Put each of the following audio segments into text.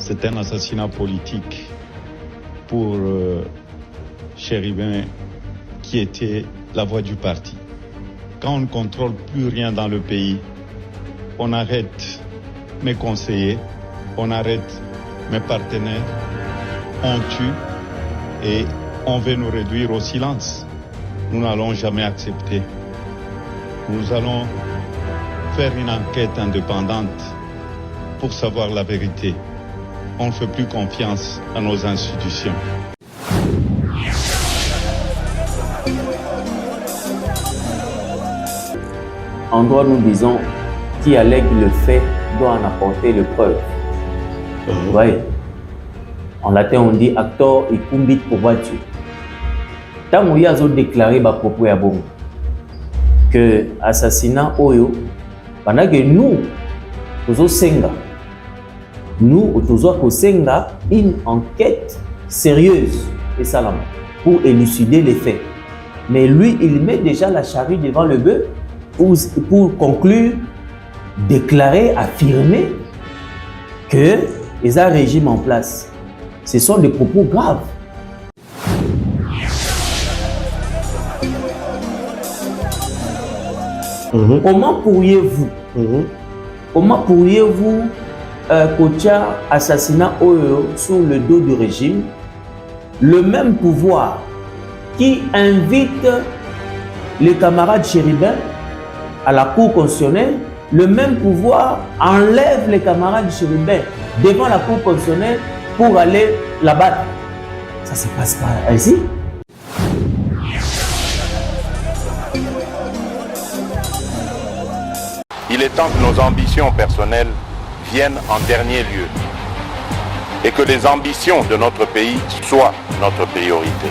C'est un assassinat politique pour Chéribin qui était la voix du parti. Quand on ne contrôle plus rien dans le pays, on arrête mes conseillers, on arrête mes partenaires, on tue et on veut nous réduire au silence. Nous n'allons jamais accepter. Nous allons faire une enquête indépendante pour savoir la vérité. On ne fait plus confiance à nos institutions. En droit, nous disons qui allègue le fait doit en apporter le preuve. Vous voyez, en latin, on dit actor et cumbit probatio. Tant que vous avez déclaré à propos à bon que assassinat oyo, pendant que nous avons une enquête sérieuse et salama pour élucider les faits. Mais lui, il met déjà la charrue devant le bœuf pour conclure, déclarer, affirmer que les un régime en place. Ce sont des propos graves. Comment pourriez-vous coacher assassinat sur le dos du régime, le même pouvoir qui invite les camarades chéribins à la cour constitutionnelle, le même pouvoir enlève les camarades chéribins devant la cour constitutionnelle pour aller la battre. Ça ne se passe pas ainsi. Il est temps que nos ambitions personnelles viennent en dernier lieu et que les ambitions de notre pays soient notre priorité.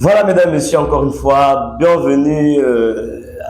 Voilà, mesdames, messieurs, encore une fois, bienvenue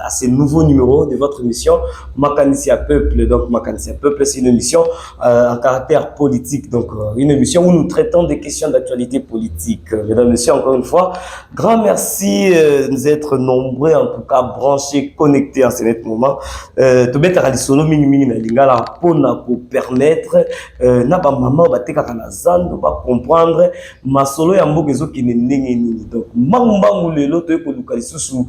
à ce nouveau numéro de votre émission Makanisia Peuple. Donc, Makanisia Peuple, c'est une émission en caractère politique. Donc, une émission où nous traitons des questions d'actualité politique. Mesdames, messieurs, encore une fois, grand merci de nous être nombreux, en tout cas branchés, connectés en ce moment. To mettre à l'isolo mini na lingala pour nous permettre na ba maman ba teka kana zando ba comprendre ma solo ya mbokezo ki nini. Donc, Mangumbangu lelo to ko lukalisu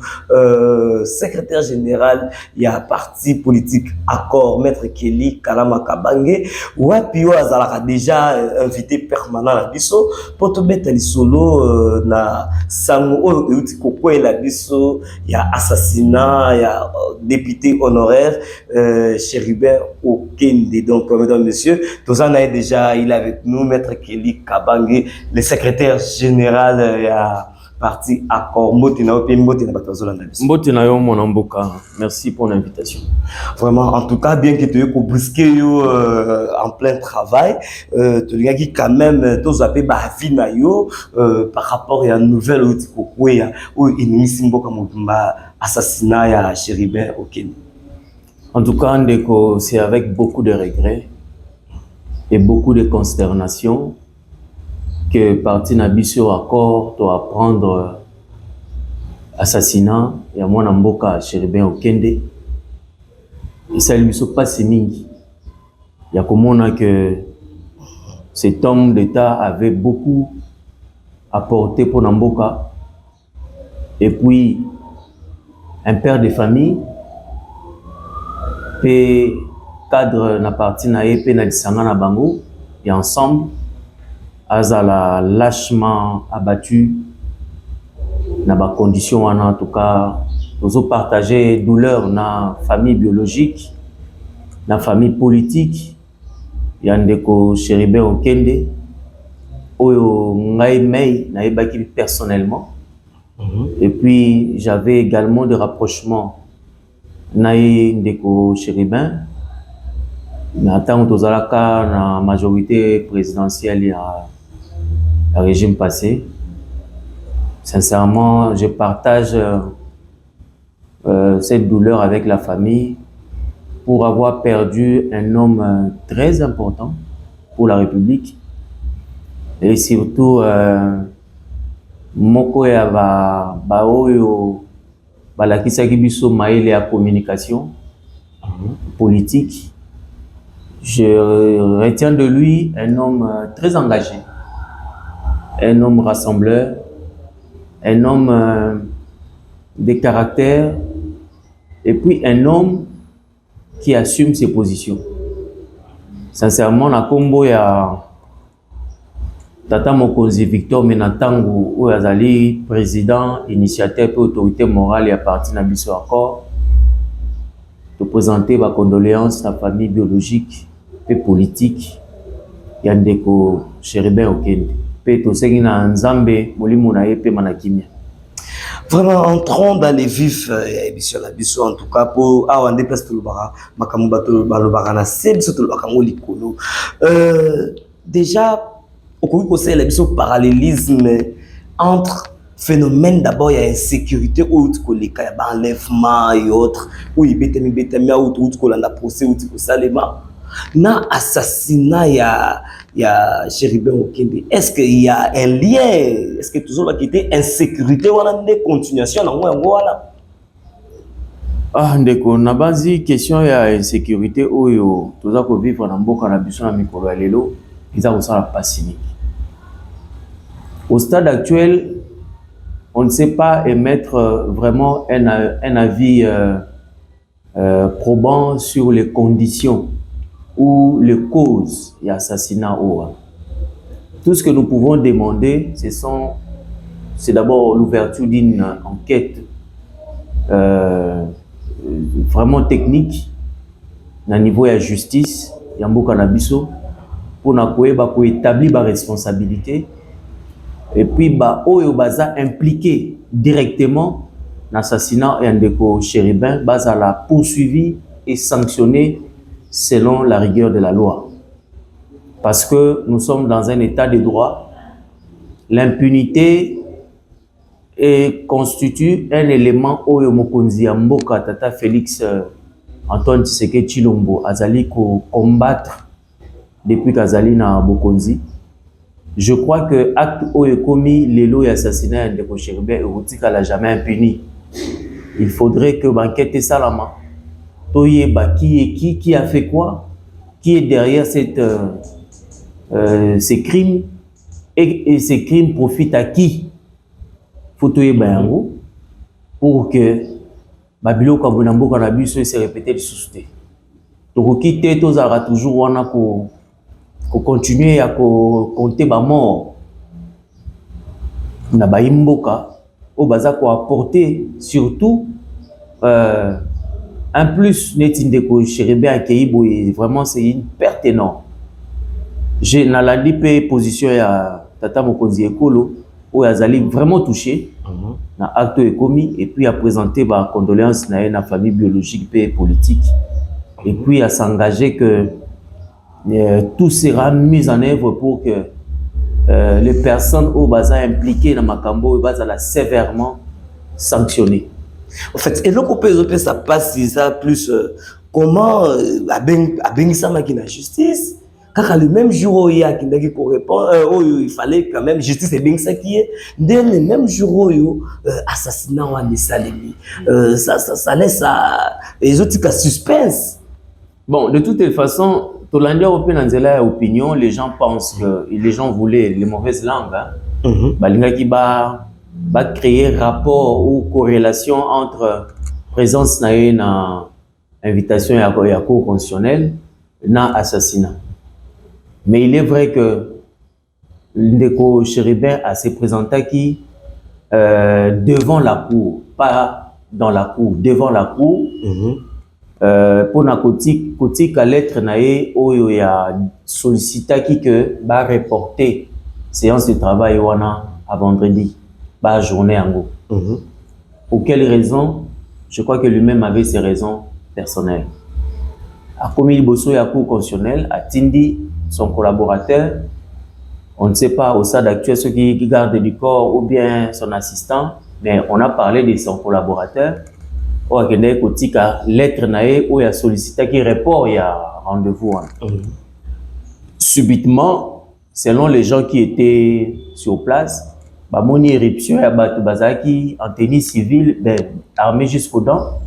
secrétaire général il y a parti politique Accord Maître Kelly Kalama Kabange wapi yo azalaka déjà invité permanent na biso pour to mettre lisolo na sango oyo euti kokwela biso ya assassinat ya député honoraire Chéribin Okende. Donc mesdames messieurs, tous en avez déjà il est avec nous Maître Kelly Kabange, le secrétaire général ya parti Accord. Merci pour l'invitation. Vraiment, en tout cas, bien que tu aies brusqué en plein travail, tu as dit quand même, tu as appris par rapport à une nouvelle où il y a assassinat à Chéribin Okende. En tout cas, c'est avec beaucoup de regrets et beaucoup de consternation que parti Nabisio Accord doit prendre assassinat et à mon amboka Chéribin Okende. Et ça ne se passe mingi. Il y a comme que cet homme d'État avait beaucoup apporté pour Namboka. Et puis, un père de famille, cadre na parti na EP na disanga na bango, et ensemble, azala lâchement abattu na ba conditions en tout cas nous partager douleur na famille biologique na famille politique ya ndeko Chéribin Okende oyo ngai mei na ebaki personnellement. Et puis j'avais également des rapprochements na ndeko Chéribin na tant tozalaka na majorité présidentielle ya régime passé. Sincèrement, je partage cette douleur avec la famille pour avoir perdu un homme très important pour la République et surtout moko ya ba oyo balakisaki biso maele ya communication politique. Je retiens de lui un homme très engagé, un homme rassembleur, un homme de caractère et puis un homme qui assume ses positions. Sincèrement, na kombo ya Tata Mokonzi Victor Menatangu ou azali président, initiateur et autorité morale et à partir na biso accord de présenter ma condoléance à la famille biologique et politique ya ndeko Chéribin Okende pe to sengi na nzambe molimo na yepe manakimia. Vraiment, entrons dans les vifs, émission la biso en tout cas pour awande place tout le bara makamuba tout le bara na sebso tout le bakango likolo. Déjà au conseil la biso parallélisme entre phénomène d'abord il y a insécurité autre que les cas enlèvement et autres où il betami autre que la procès autre que salema na assassinat il y a Chéribin Okende. Est-ce qu'il y a un lien? Est-ce que toujours la quitté insécurité ou a des continuations dans voilà? Ah ndeko na bazi question ya insécurité oyo toza ko vivre na mboka na biso na mikolo ya lelo eza ko sala pasini. Au stade actuel, on ne sait pas émettre vraiment un avis probant sur les conditions ou les causes de l'assassinat. Tout ce que nous pouvons demander, c'est d'abord l'ouverture d'une enquête vraiment technique au niveau de la justice, pour établir la responsabilité et puis oyo baza impliqué directement dans l'assassinat de Chéribin, baza la poursuivi et sanctionné selon la rigueur de la loi. Parce que nous sommes dans un état de droit, l'impunité constitue un élément oyo mokonzi ya mboka tata Félix Antoine Tshisekedi Tshilombo azali ko combattre depuis qu'azali na bokonzi. Je crois que acte oyo komi lelo ya assassinat de Chéribin erotika la jamais impuni. Il faudrait que l'enquête salama toyeba qui a fait quoi, qui est derrière ces crimes et ces crimes profitent à qui. Faut toyeba yango pour que babilo kabunambo kanabiso se répéter le souci. Tokoki te tozara toujours wana ko continuer à compter ba mort na ba imboka au baza ko apporter surtout en plus netindeko Chéribin Akeibo vraiment c'est une perte énorme. J'ai na la DP position ya tata Mokonzi Ekolo où azali vraiment touché na acte ekomi et puis à présenter ba condoléances na la famille biologique et politique et puis à s'engager que tout sera mis en œuvre pour que les personnes au bas impliquées dans Makambo soient sévèrement sanctionnées. En fait, et donc on peut ça passe ça plus comment à ça la justice car le même jour où il y a qui répond il fallait quand même justice et bien ça qui est dès le même jour où assassinat en Salemi ça laisse les autres cas suspense. Bon, de toutes les façons opinion, les gens pensent que les gens voulaient les mauvaises langues. Qui va créer rapport ou corrélation entre présence na invitation à la cour constitutionnelle na assassinat. Mais il est vrai que Ndeko Chéribin a se présenté qui devant la cour, pas dans la cour, devant la cour. Pour na kotik à lettre nae oyo ya sollicita qui que va reporter séance de travail wana à vendredi, ba journée en go. Pour quelles raisons? Je crois que lui-même avait ses raisons personnelles. A commis le bosso ya cour constitutionnelle, a tindi son collaborateur, on ne sait pas au stade actuel ceux qui gardent du corps ou bien son assistant, mais on a parlé de son collaborateur. Ou à kotika lettre nae ou ya sollicité qui répond il y a rendez-vous. Subitement, selon les gens qui étaient sur place, bah mon éruption ya batu bazaki en tenue civile, armé jusqu'aux dents,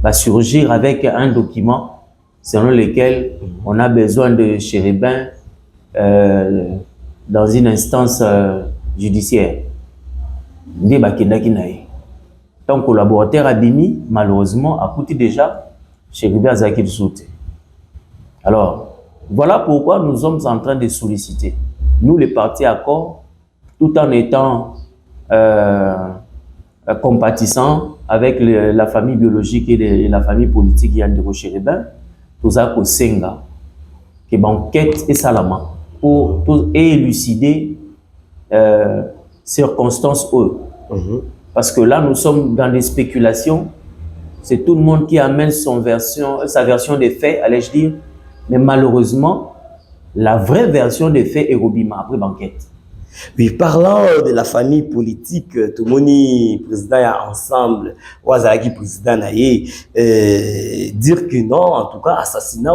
va surgir avec un document selon lequel on a besoin de Chéribin dans une instance judiciaire. Ndi bakendaki nae. Ton collaborateur Abimi, malheureusement, a coûté déjà Chéribin Azaki de sauter. Alors, voilà pourquoi nous sommes en train de solliciter, nous les partis accords, tout en étant compatissants avec la famille biologique et la famille politique Yandero Chéribin, tout ça pour Senga, qui banquette et salama, pour élucider circonstances eux. Parce que là, nous sommes dans des spéculations. C'est tout le monde qui amène sa version des faits, allais-je dire. Mais malheureusement, la vraie version des faits est Robima après banquette. Oui, parlant de la famille politique, tout le monde président est ensemble, Ouazaki président naïe, dire que non, en tout cas, assassinat,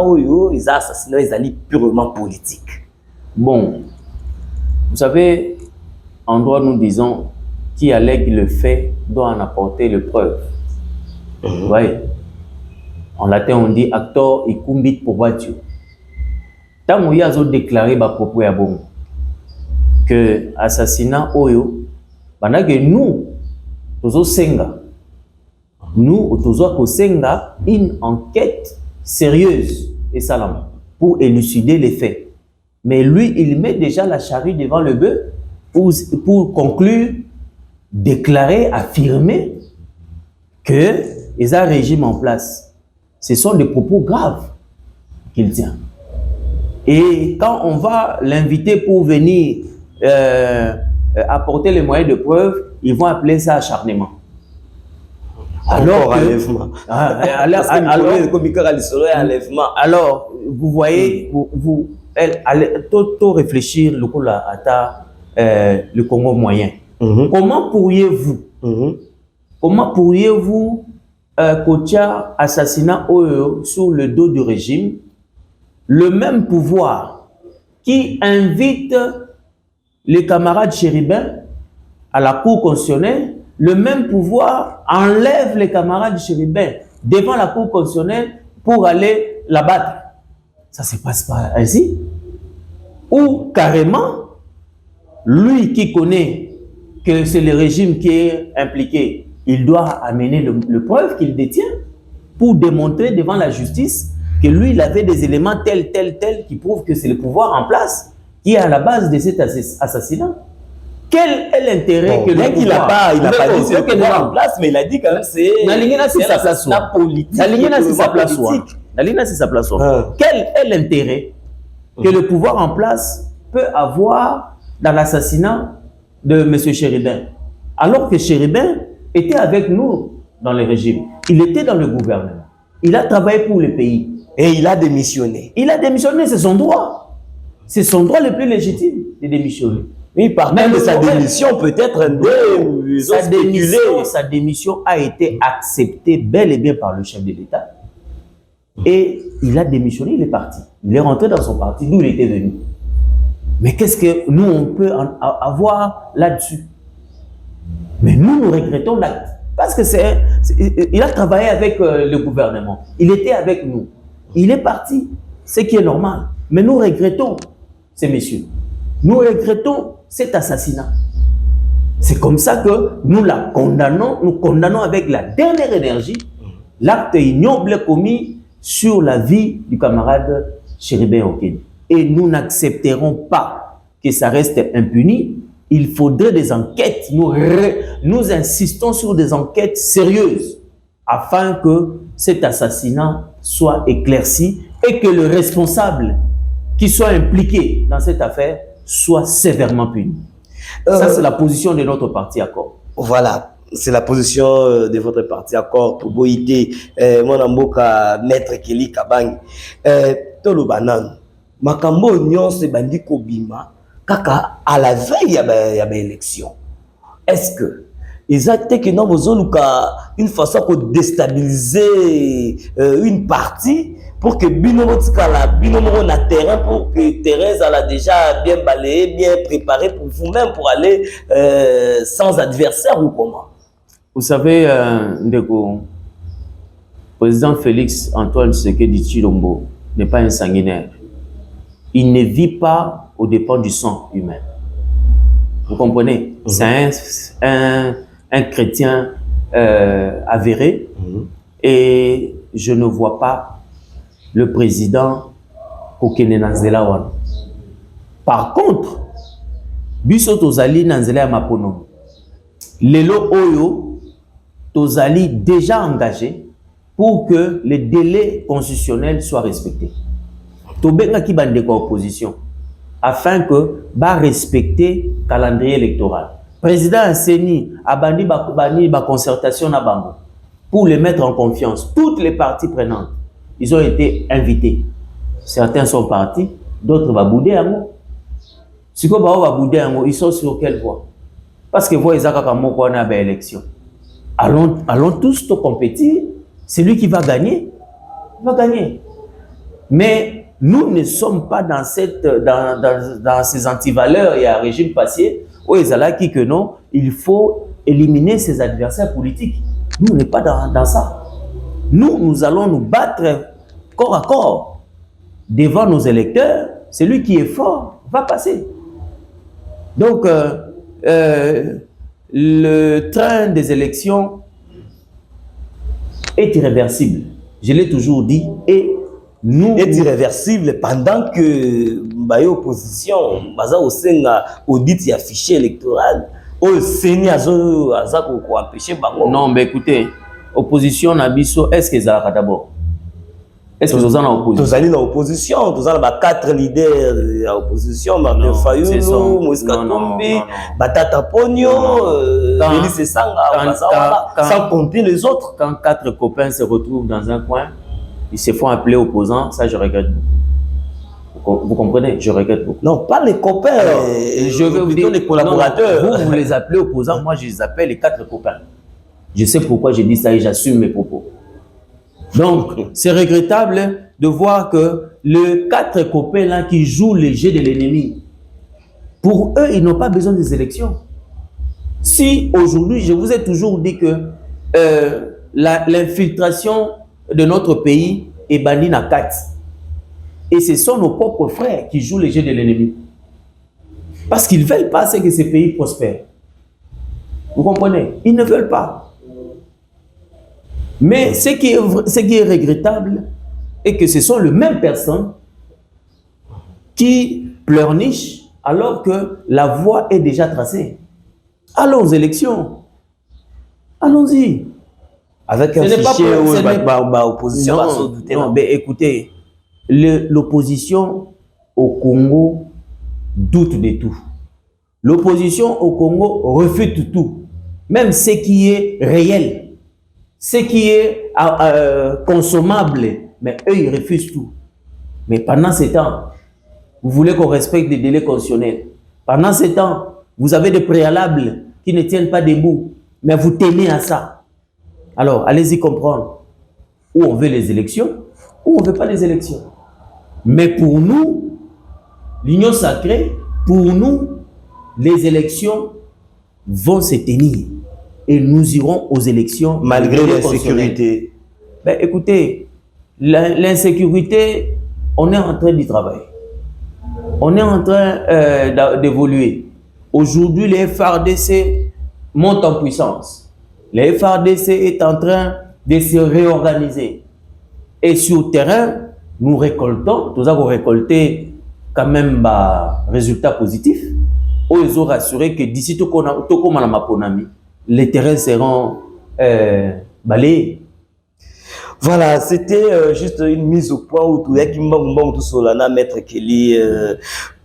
ils allaient purement politique. Bon, vous savez, en droit, nous disons, qui allègue le fait doit en apporter le preuve. Vous voyez? En latin, on dit actor et cumbit probatio. Tant qu'il y a déclaré à propos à bon que assassinat oyo, pendant que nous, tozo senga, nous tozo senga une enquête sérieuse et salam pour élucider les faits. Mais lui, il met déjà la charrue devant le bœuf pour conclure, déclarer, affirmer que les un régime en place. Ce sont des propos graves qu'il tient. Et quand on va l'inviter pour venir apporter les moyens de preuve, ils vont appeler ça acharnement. Alors, alors, vous voyez, vous tout réfléchir le Congo moyen. Comment pourriez-vous Kocha assassinat sur le dos du régime, le même pouvoir qui invite les camarades Chéribin à la cour constitutionnelle, le même pouvoir enlève les camarades Chéribin devant la cour constitutionnelle pour aller la battre. Ça se passe pas ainsi. Ou carrément, lui qui connaît que c'est le régime qui est impliqué, il doit amener le preuve qu'il détient pour démontrer devant la justice que lui, il avait des éléments tels qui prouvent que c'est le pouvoir en place qui est à la base de cet assassinat. Quel est l'intérêt que le pouvoir... Il n'a pas dit que c'est le pouvoir en place, mais il a dit quand même c'est... La politique. Quel est l'intérêt que le pouvoir en place peut avoir dans l'assassinat de M. Chéribin, alors que Chéribin était avec nous dans le régime. Il était dans le gouvernement. Il a travaillé pour le pays. Et il a démissionné. Il a démissionné, c'est son droit. C'est son droit le plus légitime de démissionner. Oui, par même de sa démission, peut-être sa démission a été acceptée bel et bien par le chef de l'État. Et il a démissionné, il est parti. Il est rentré dans son parti, d'où il était venu. Mais qu'est-ce que nous, on peut avoir là-dessus? Mais nous regrettons l'acte. Parce que il a travaillé avec le gouvernement. Il était avec nous. Il est parti, ce qui est normal. Mais nous regrettons ces messieurs. Nous regrettons cet assassinat. C'est comme ça que nous la condamnons. Nous condamnons avec la dernière énergie l'acte ignoble commis sur la vie du camarade Chéribin Okedi. Et nous n'accepterons pas que ça reste impuni, il faudrait des enquêtes. Nous insistons sur des enquêtes sérieuses afin que cet assassinat soit éclairci et que le responsable qui soit impliqué dans cette affaire soit sévèrement puni. Ça, c'est la position de notre parti Accord. Voilà, c'est la position de votre parti Accord pour Boïté, mon amboka maître Kelly Kabang. Tolo banan, makambo nyon se bandi kobima, kaka à la veille y a élection. Est-ce que exactement que nous avons une façon de déstabiliser une partie pour que binomo na terrain, pour que Thérèse a déjà bien balayé, bien préparé pour vous-même pour aller sans adversaire ou comment? Vous savez, Ndeko, président Félix Antoine Tshisekedi Tshilombo n'est pas un sanguinaire. Il ne vit pas aux dépens du sang humain. Vous comprenez? C'est un chrétien avéré et je ne vois pas le président Kokene Nanzela wana. Par contre, biso tozali Nanzela ya Mapono. Lelo oyo tozali déjà engagé pour que les délais constitutionnels soient respectés. Tobenga ki bandeko opposition afin que ba respecter calendrier électoral. Président Asseni a bani ba concertation na bango pour les mettre en confiance. Toutes les parties prenantes, ils ont été invités. Certains sont partis, d'autres va bouder yango. Si ko va bouder yango, ils sont sur quelle voie? Parce que voix ezaka kamoko na ba élection. Allons tous te compétir, celui qui va gagner va gagner. Mais nous ne sommes pas dans ces antivaleurs. Il y a un régime passé où ils allaient qui que non, il faut éliminer ses adversaires politiques. Nous, on n'est pas dans ça. Nous allons nous battre corps à corps devant nos électeurs. Celui qui est fort va passer. Donc, le train des élections est irréversible. Je l'ai toujours dit. Et nous est irréversible pendant que l'opposition baza au sein audit et affiché électoral au Sénat aza ko empêcher bango. Non, mais écoutez, opposition na biso, est-ce que ça d'abord? Est-ce que vous en opposition? Vous allez dans l'opposition, vous avez 4 leaders de l'opposition, Martin Fayulu, Moïse Katumbi, Batata Pogno, Félix Sanga, sans compter les autres. Quand 4 copains se retrouvent dans un coin, ils se font appeler opposants, ça je regrette beaucoup. Vous comprenez? Je regrette beaucoup. Non, pas les copains, je veux vous dire les collaborateurs. Non, vous les appelez opposants, moi je les appelle les 4 copains. Je sais pourquoi j'ai dit ça et j'assume mes propos. Donc, c'est regrettable de voir que les 4 copains là qui jouent les jeux de l'ennemi, pour eux, ils n'ont pas besoin des élections. Si aujourd'hui, je vous ai toujours dit que l'infiltration de notre pays est bannie à 4. Et ce sont nos propres frères qui jouent les jeux de l'ennemi. Parce qu'ils ne veulent pas que ces pays prospèrent. Vous comprenez? Ils ne veulent pas. Mais ce qui est regrettable est que ce sont les mêmes personnes qui pleurnichent alors que la voie est déjà tracée. Allons aux élections. Allons-y. Avec un fichier où l'opposition va se douter. Non, mais écoutez, l'opposition au Congo doute de tout. L'opposition au Congo refute tout. Même ce qui est réel, ce qui est consommable, mais eux, ils refusent tout. Mais pendant ce temps, vous voulez qu'on respecte les délais constitutionnels. Pendant ce temps, vous avez des préalables qui ne tiennent pas debout, mais vous tenez à ça. Alors, allez-y comprendre où on veut les élections, où on ne veut pas les élections. Mais pour nous, l'union sacrée, pour nous, les élections vont se tenir. Et nous irons aux élections. Malgré l'insécurité. Ben, écoutez, l'insécurité, on est en train d'y travailler. On est en train d'évoluer. Aujourd'hui, les FARDC montent en puissance. Les FARDC est en train de se réorganiser. Et sur le terrain, nous récoltons, nous avons récolté quand même bah, résultat positif. Ils ont rassuré que d'ici tout comme à la Maponami, les terrains seront balayés. Voilà, c'était juste une mise au point où tout le Solana, Maître Kelly,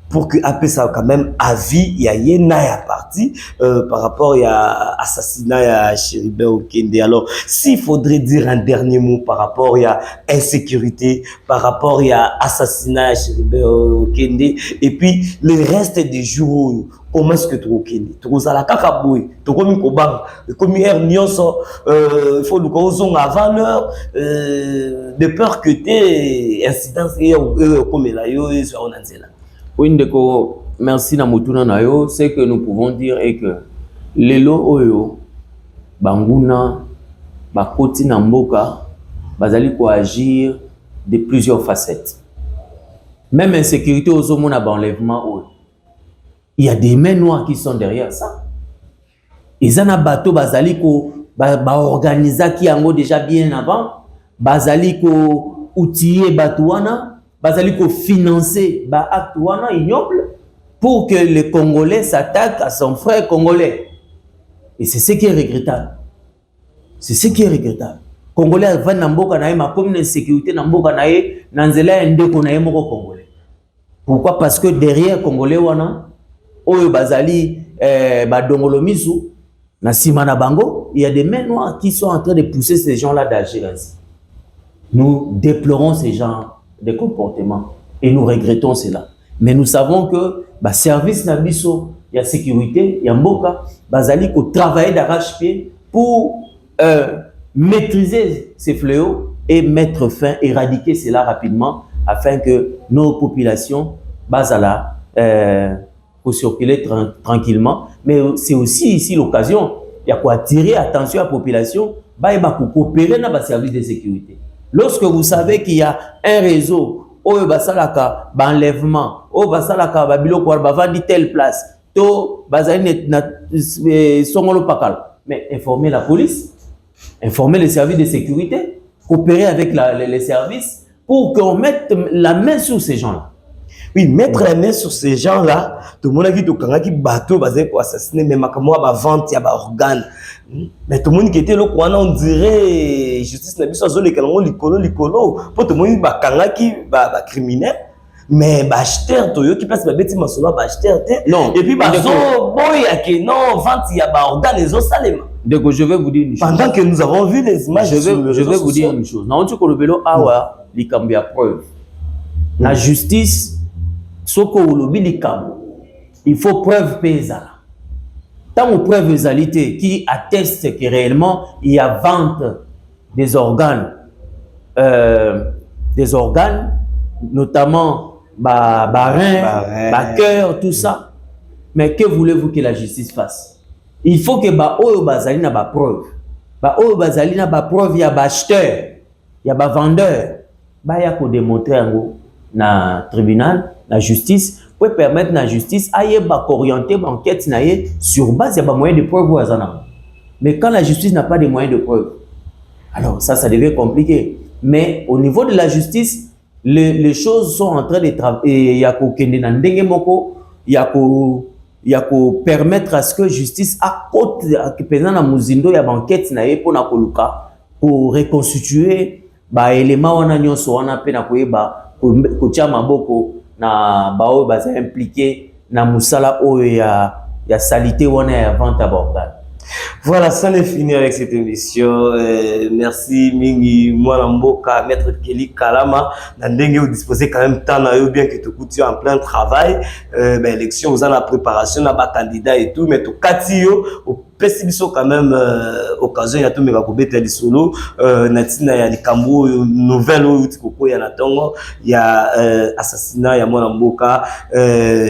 pour que après ça quand même avis il y a une partie par rapport à assassinat à Chéribin Okende. Alors s'il faudrait dire un dernier mot par rapport à insécurité, par rapport à assassinat à Chéribin Okende et puis le reste des jours, comment est-ce que tu Okende tu as la kakaboui tu comme kobang comme hier nyonso il faut le causer avant l'heure de peur que tes incidences comme là yo soit on là. Oui, ndeko, merci na mutuna na yo. Ce que nous pouvons dire est que lelo oyo banguna bakoti na mboka bazali ko agir de plusieurs facettes. Même insécurité aux hommes na enlèvement oyo. Il y a des mains noires qui sont derrière ça. Ils en a bateau bazali ko organiser qui yango déjà bien avant, bazali ko outiller batouana. Bazali ko financer ba acte wana ignoble pour que les Congolais s'attaquent à son frère congolais. Et c'est ce qui est regrettable. C'est ce qui est regrettable. Congolais va na mboka na ye ma comme insécurité na mboka na ye na nzela ndeko na ye moko congolais. Pourquoi? Parce que derrière Congolais wana oyo bazali ba dongolo misu na sima na bango, il y a des mains noires qui sont en train de pousser ces gens-là d'agir ainsi. Nous déplorons ces gens de comportements et nous regrettons cela. Mais nous savons que bah, service nabiso, il y a sécurité, il y a mboka, bazali ko travailler d'arrache-pied pour maîtriser ces fléaux et mettre fin, éradiquer cela rapidement afin que nos populations bazala pour circuler tranquillement. Mais c'est aussi ici l'occasion, il y a quoi attirer attention à la population, bah pour coopérer dans le service de sécurité. Lorsque vous savez qu'il y a un réseau, oh basalaka enlèvement, oh basalaka babilo kwa bavandi telle place, to bazali na songolo pakal. Mais informer la police, informer les services de sécurité, coopérer avec les services pour qu'on mette la main sur ces gens-là. Oui, mettre la main sur ces gens-là, tout le monde a dit que bateau basé pour assassiner, mais ma vente, il y a des organes. Mais tout le monde qui était là, on dirait justice n'a pas besoin de l'écolo. Pour tout le monde qui est criminel, mais acheteur, qui passe ma bêtise, non. Et puis, non, vente, il y a des organes, les autres salement. Donc, je vais vous dire une chose. Pendant que nous avons vu les images, je vais vous dire une chose. Dans le vélo, il y a preuve. La justice, il faut preuve pesale. Tant que preuve pesalité qui atteste que réellement il y a vente des organes, notamment rein, cœur, tout ça. Mais que voulez-vous que la justice fasse? Il faut que bazali na preuve. Bazali na preuve, il y a acheteur, il y a vendeur. Il y a qu'on démontrer na tribunal, la justice, pour permettre la justice à orienter l'enquête sur base de moyens de preuve. Mais quand la justice n'a pas de moyens de preuve, alors ça devient compliqué. Mais au niveau de la justice, les choses sont en train de travailler. Il y a qu'à permettre à ce que justice à côté de la muzindo ya enquête pour reconstituer les éléments wana pe na koyeba kotia maboko na bao baza impliqué na musala oyo ya salité wana ya vente à organe. Voilà, ça n'est fini avec cette émission. Merci Mingi Mwanamboka, Maître Kelly Kalama. Ndenge vous disposez quand même temps bien que tu coûtes en plein travail. Élection, vous avez la préparation, la candidat et tout, mais tout katio au pessibiso quand même occasion ya tout mega kobeta li solo natina ya likambo nouvelle ou tikoko ya natongo ya assassinat ya Mwanamboka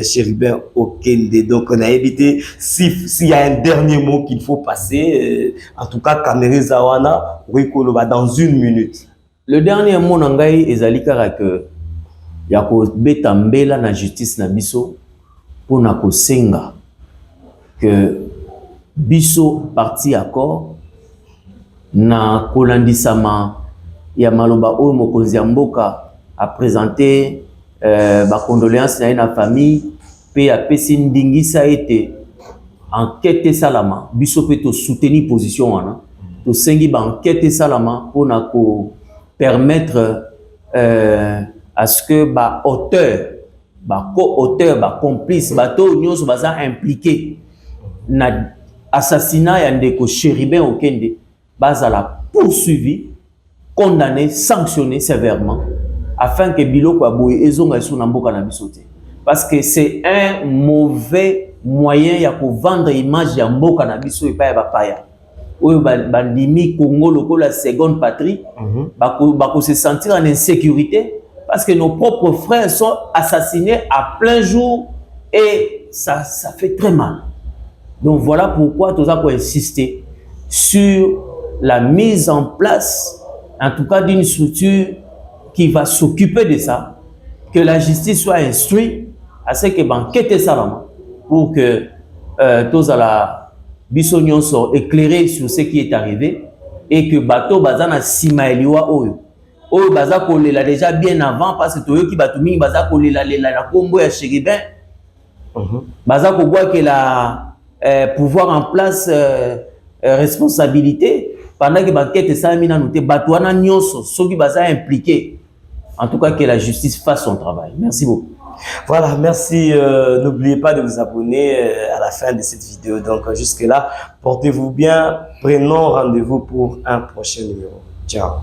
Chéribin Okende. Donc on a évité s'il y a un dernier mot qu'il faut passer, en tout cas Caméra Zawana dans 1 minute. Le dernier mot nangai ezali kaka que ya ko beta mbela na justice na biso pour na ko senga que biso parti accord na kolandisama ya maloba oyo mokonzi ya mboka a présenté ba condoléances na la famille pe a pesi ndingi ça été enquête salama biso pe to soutenir position wana to sengi ba enquête salama pour na ko permettre à ce que ba auteur ba co-auteur ba complice ba to nyonso baza impliqué na assassinat ya ndeko Chéribin Okende bazala poursuivi, condamné, sanctionné sévèrement afin que biloko aboye ezonga sur na mboka na biso te. Parce que c'est un mauvais moyen ya ko vendre image ya mboka na biso epa ya bapaya. Oyo bandimi Congo loko la seconde patrie, bako se sentir en insécurité parce que nos propres frères sont assassinés à plein jour et ça fait très mal. Donc voilà pourquoi nous avons insisté sur la mise en place, en tout cas d'une structure qui va s'occuper de ça, que la justice soit instruite, à ce que l'enquête salama pour que tous à la bisognon sont éclairés sur ce qui est arrivé et que bateau bazana simaeliwa oyo baza kolela déjà bien avant parce que toyo ki batumi baza kolela la Congo ya Chéribin baza ko voir que la pouvoir en place responsabilité pendant que l'enquête salama noté batouana nyonso soki baza impliqué. En tout cas, que la justice fasse son travail. Merci beaucoup. Voilà, merci. N'oubliez pas de vous abonner à la fin de cette vidéo. Donc, jusque-là, portez-vous bien. Prenons rendez-vous pour un prochain numéro. Ciao.